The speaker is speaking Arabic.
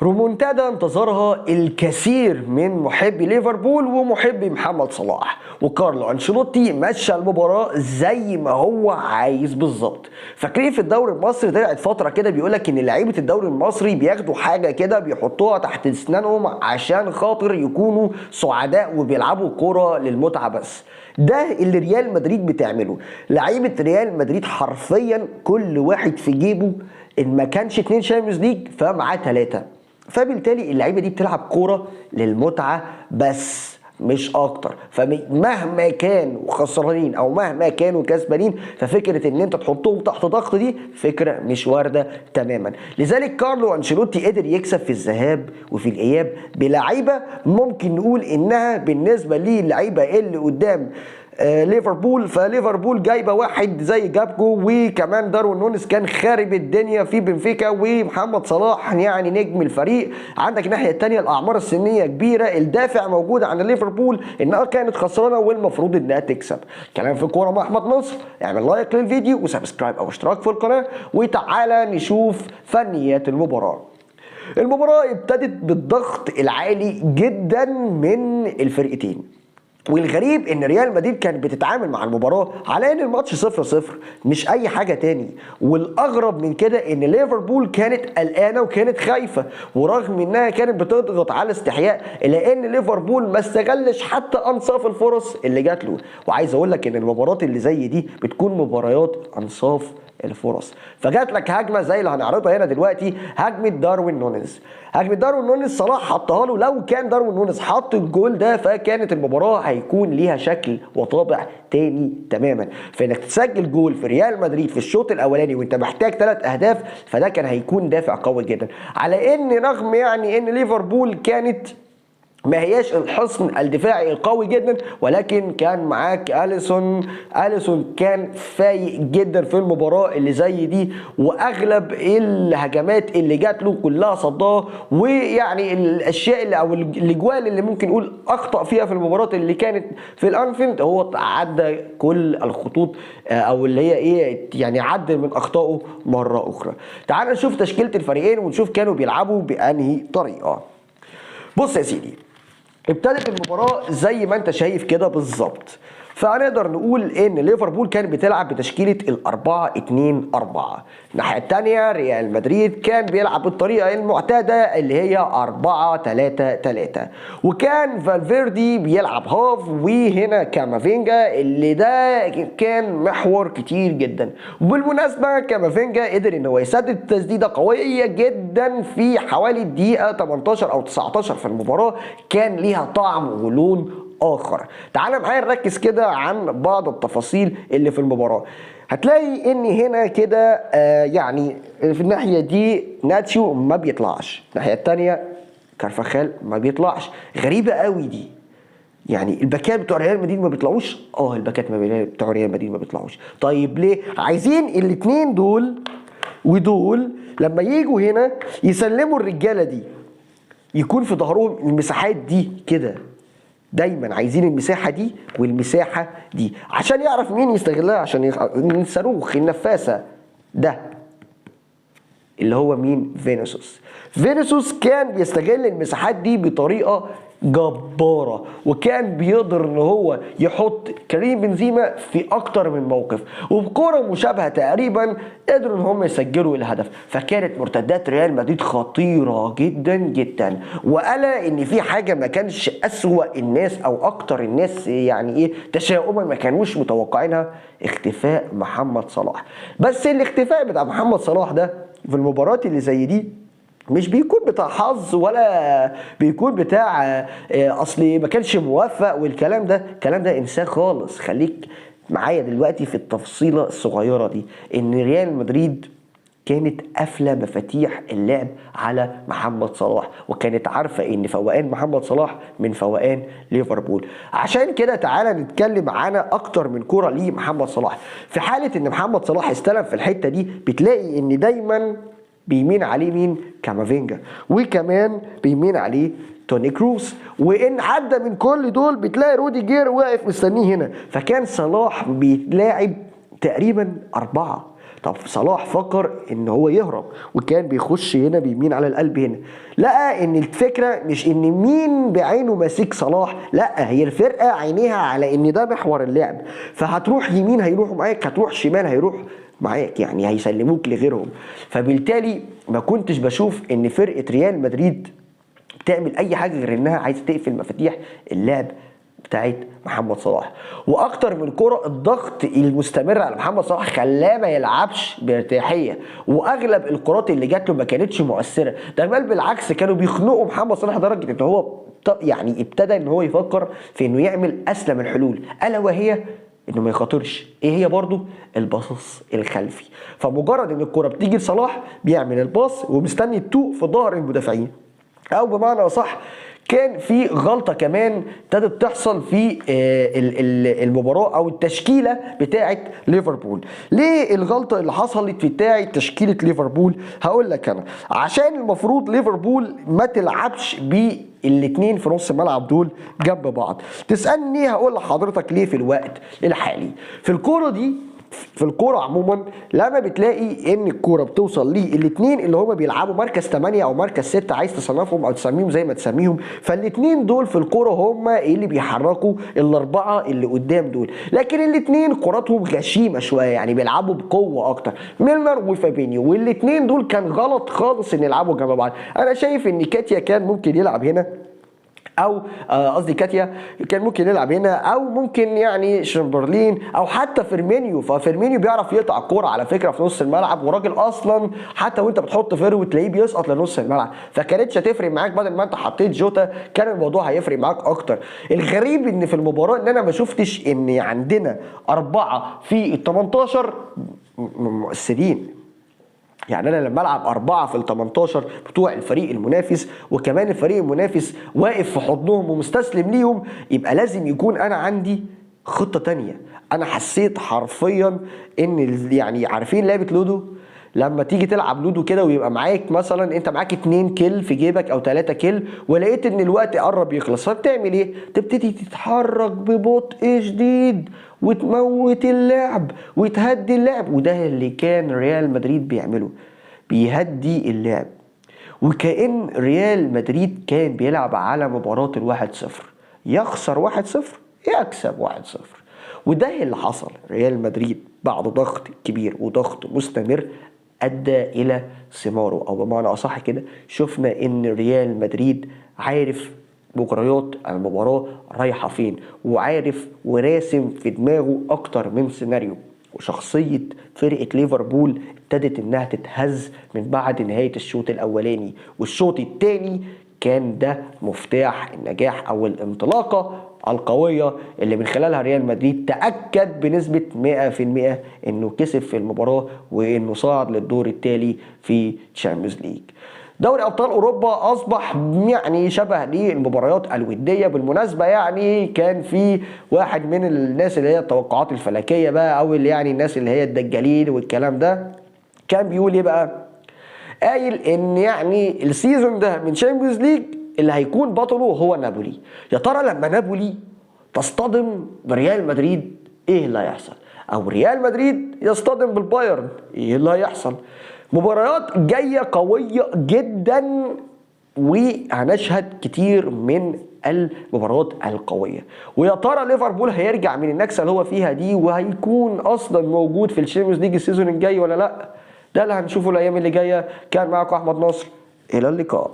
رومونتادا انتظرها الكثير من محبي ليفربول ومحبي محمد صلاح، وكارلو انشيلوتي مشى المباراه زي ما هو عايز بالظبط. فاكرين في الدوري المصري طلعت فتره كده بيقول لك ان لعيبه الدوري المصري بياخدوا حاجه كده بيحطوها تحت اسنانهم عشان خاطر يكونوا سعداء وبيلعبوا كوره للمتعه بس. ده اللي ريال مدريد بتعمله. لعيبه ريال مدريد حرفيا كل واحد في جيبه ان ما كانش 2 شامبيونز ليج فمعاه 3، فبالتالي اللعيبه دي بتلعب كوره للمتعه بس مش اكتر. فمهما كانوا خسرانين او مهما كانوا كسبانين، ففكره ان انت تحطهم تحت ضغط دي فكره مش وارده تماما. لذلك كارلو انشيلوتي قدر يكسب في الذهاب وفي الاياب بلعيبه ممكن نقول انها بالنسبه للعيبه اللي قدام ليفربول، فليفربول جايبه واحد زي جابجو، وكمان داروين نونيز كان خارب الدنيا في بنفيكا، ومحمد صلاح يعني نجم الفريق. عندك الناحيه الثانيه الاعمار السنيه كبيره، الدافع موجود عند ليفربول انها كانت خسرانه والمفروض انها تكسب. كلام في الكوره مع احمد نصر. اعمل لايك للفيديو وسبسكرايب او اشتراك في القناه، وتعالى نشوف فنيات المباراه. المباراه ابتدت بالضغط العالي جدا من الفرقتين، والغريب ان ريال مدريد كانت بتتعامل مع المباراه على ان الماتش 0-0 مش اي حاجه تاني. والاغرب من كده ان ليفربول كانت قلقانه وكانت خايفه، ورغم انها كانت بتضغط على استحياء الا ان ليفربول ما استغلش حتى انصاف الفرص اللي جات له. وعايز اقول لك ان المباريات اللي زي دي بتكون مباريات انصاف الفرص. فجات لك هجمه زي اللي هنعرضها هنا دلوقتي، هجمه داروين نونيز. هجمه داروين نونيز صلاح حطها له، لو كان داروين نونيز حط الجول ده فكانت المباراه هيكون ليها شكل وطابع تاني تماما. فانك تسجل جول في ريال مدريد في الشوط الاولاني وانت محتاج 3 اهداف، فده كان هيكون دافع قوي جدا. على ان رغم يعني ان ليفربول كانت ما هياش الحصن الدفاعي القوي جدا، ولكن كان معاك اليسون كان فايق جدا في المباراه اللي زي دي، واغلب الهجمات اللي جات له كلها صدها. ويعني الاشياء اللي او الاجوال اللي ممكن نقول اخطا فيها في المباراه اللي كانت في الانفيلد، هو عدى كل الخطوط او اللي هي ايه يعني عدل من اخطائه مره اخرى. تعال نشوف تشكيله الفريقين ونشوف كانوا بيلعبوا بانهي طريقه. بص يا سيدي، ابتدت المباراة زي ما انت شايف كده بالظبط. فهنقدر نقول ان ليفربول كان بتلعب بتشكيله 4-2-4. الناحيه الثانيه ريال مدريد كان بيلعب بالطريقه المعتاده اللي هي 4-3-3، وكان فالفيردي بيلعب هاف، وهنا كامافينجا اللي ده كان محور كتير جدا. وبالمناسبه كامافينجا قدر ان هو يسدد تسديده قويه جدا في حوالي الدقيقه 18 او 19 في المباراه، كان ليها طعم ولون اخر. تعال معايا نركز كده عن بعض التفاصيل اللي في المباراه. هتلاقي ان هنا كده يعني في الناحيه دي ناتشو ما بيطلعش، الناحيه الثانيه كارفاخال ما بيطلعش. غريبه قوي دي، يعني الباكات بتوع ريال مدريد ما بيطلعوش. الباكات بتوع ريال مدريد ما بيطلعوش. طيب ليه؟ عايزين الاثنين دول ودول لما يجوا هنا يسلموا الرجاله دي يكون في ظهرهم المساحات دي كده. دايما عايزين المساحه دي والمساحه دي عشان يعرف مين يستغلها، عشان الصاروخ النفاسه ده اللي هو مين؟ فينيسيوس كان بيستغل المساحات دي بطريقه جباره، وكان بيقدر ان هو يحط كريم بنزيما في اكتر من موقف، وبكره مشابهه تقريبا قدروا ان هم يسجلوا الهدف. فكانت مرتدات ريال مدريد خطيره جدا جدا. والا ان في حاجه ما كانش اسوأ الناس او اكتر الناس يعني ايه تشاؤما ما كانوش متوقعينها، اختفاء محمد صلاح. بس الاختفاء بتاع محمد صلاح ده في المباريات اللي زي دي مش بيكون بتاع حظ ولا بيكون بتاع اصلي ما كانش موفق والكلام ده. الكلام ده انساه خالص. خليك معايا دلوقتي في التفصيله الصغيره دي، ان ريال مدريد كانت قافله مفاتيح اللعب على محمد صلاح، وكانت عارفه ان فوقان محمد صلاح من فوقان ليفربول. عشان كده تعالى نتكلم عن اكتر من كوره لمحمد صلاح. في حاله ان محمد صلاح استلم في الحته دي بتلاقي ان دايما بيمين عليه مين؟ كامافينجا، وكمان بيمين عليه توني كروس، وان عدى من كل دول بتلاقي روديجير واقف مستنيه هنا. فكان صلاح بيتلاعب تقريبا 4. طب صلاح فكر ان هو يهرب وكان بيخش هنا بيمين على القلب هنا، لقى ان الفكره مش ان مين بعينه ماسك صلاح، لا هي الفرقه عينيها على ان ده محور اللعب، فهتروح يمين هيروحوا معاك، هتروح شمال هيروح معاك، يعني هيسلموك لغيرهم. فبالتالي ما كنتش بشوف ان فرقه ريال مدريد بتعمل اي حاجه غير انها عايزه تقفل مفاتيح اللعب بتاعت محمد صلاح. واكتر من كرة الضغط المستمر على محمد صلاح خلاه ما يلعبش بارتياحيه، واغلب الكرات اللي جات له ما كانتش مؤثره، ده بل بالعكس كانوا بيخنقوا محمد صلاح لدرجه ان هو يعني ابتدى ان هو يفكر في انه يعمل اسلم الحلول، الا وهي انه ما يخاطرش. ايه هي برضو؟ الباص الخلفي. فمجرد ان الكرة بتيجي لصلاح بيعمل الباص ومستني التوق في ظهر المدافعين، او بمعنى اصح كان في غلطه كمان ابتدت تحصل في المباراه او التشكيله بتاعه ليفربول. ليه الغلطه اللي حصلت في بتاعه تشكيله ليفربول؟ هقول لك انا، عشان المفروض ليفربول ما تلعبش بالاثنين في نص الملعب دول جنب بعض. تسالني هقول لحضرتك ليه في الوقت الحالي. في الكوره دي، في الكوره عموما لما بتلاقي ان الكوره بتوصل للاثنين اللي هما بيلعبوا مركز 8 او مركز 6، عايز تصنفهم او تسميهم زي ما تسميهم، فالاثنين دول في الكوره هما اللي بيحركوا الاربعه اللي قدام دول، لكن الاثنين كراتهم غشيمه شويه، يعني بيلعبوا بقوه اكتر، ميلنر وفابينيو، والاثنين دول كان غلط خالص ان يلعبوا جنب بعض. انا شايف ان كاتيا كان ممكن يلعب هنا، او قصدي كاتيا كان ممكن يلعب هنا، او ممكن يعني شمبرلين او حتى فيرمينيو. ففيرمينيو بيعرف يقطع الكوره على فكره في نص الملعب، وراجل اصلا حتى وانت بتحط فيرو تلاقيه بيسقط لنص الملعب، فكانتش هتفرق معاك بدل ما انت حطيت جوتا، كان الموضوع هيفرق معاك اكتر. الغريب ان في المباراه ان انا ما شفتش ان عندنا 4 في ال 18 مؤثرين. يعني انا لما العب 4 في ال 18 بتوع الفريق المنافس، وكمان الفريق المنافس واقف في حضنهم ومستسلم ليهم، يبقى لازم يكون انا عندي خطة تانية. انا حسيت حرفيا ان يعني عارفين لعبة لودو؟ لما تيجي تلعب لودو كده ويبقى معاك مثلا انت معاك 2 كيل في جيبك او 3 كيل، ولقيت ان الوقت قرب يخلص، فبتعمل ايه؟ تبتدي تتحرك ببطء شديد وتموت اللعب وتهدي اللعب، وده اللي كان ريال مدريد بيعمله، بيهدي اللعب. وكأن ريال مدريد كان بيلعب على مباراة ال1-0، يخسر 1-0 يكسب 1-0، وده اللي حصل. ريال مدريد بعد ضغط كبير وضغط مستمر ادى الى ثماره، او بمعنى اصح كده شفنا ان ريال مدريد عارف مجريات المباراة رايحة فين، وعارف وراسم في دماغه اكتر من سيناريو. وشخصية فرقة ليفربول ابتدت انها تتهز من بعد نهاية الشوط الاولاني، والشوط الثاني كان ده مفتاح النجاح او الانطلاقة القوية اللي من خلالها ريال مدريد تأكد بنسبة 100% انه كسب في المباراة وانه صعد للدور التالي في تشامبيونز ليج. دوري ابطال اوروبا اصبح يعني شبه للمباريات الوديه. بالمناسبه يعني كان في واحد من الناس اللي هي التوقعات الفلكيه بقى، او اللي يعني الناس اللي هي الدجالين والكلام ده، كان بيقول ايه بقى؟ قايل ان يعني السيزون ده من تشامبيونز ليج اللي هيكون بطله هو نابولي. يا ترى لما نابولي تصطدم بريال مدريد ايه اللي هيحصل؟ او ريال مدريد يصطدم بالبايرن ايه اللي هيحصل؟ مباريات جايه قويه جدا، وهنشهد كتير من المباريات القويه. ويا ترى ليفربول هيرجع من النكسه اللي هو فيها دي وهيكون اصلا موجود في الشامبيونز ليج السيزون الجاي ولا لا؟ ده اللي هنشوفه الايام اللي جايه. كان معكم احمد ناصر، الى اللقاء.